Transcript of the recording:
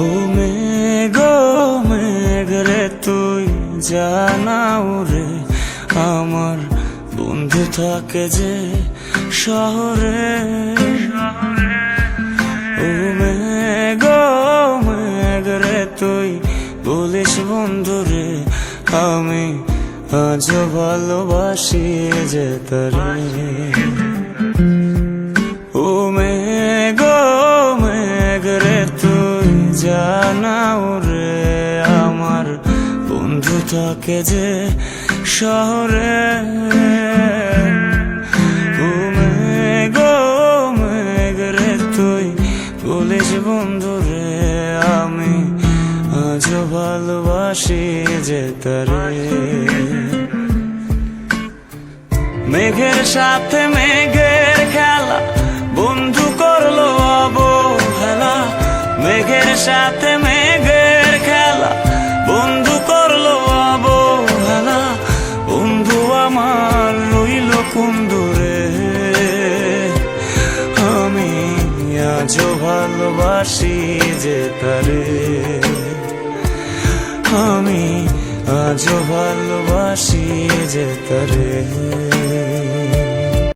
ও মেঘ মেঘ রে তুই জানাও রে, আমার বন্ধু থাকে যে শহরে। ও মেঘ মেঘ রে তুই বলিস বন্ধু রে, আমি আজও ভালোবাসি যে তারে। ও মেঘ মেঘ রে তুই জানাও রে, আমার বন্ধু থাকে যে শহরে। ও মেঘ মেঘ রে তুই বলিস বন্ধু রে, আমি আজও ভালোবাসি যে তারে। মেঘের সাথে মেঘের খেলা বন্ধু করলো অবহেলা, মেঘের সাথে মেঘের খেলা বন্ধু করলো অবহেলা। বন্ধু আমার রইল কোন দূরে, আমি আজও ভালোবাসি যে তারে। আমি আজও ভালোবাসি যে তারে।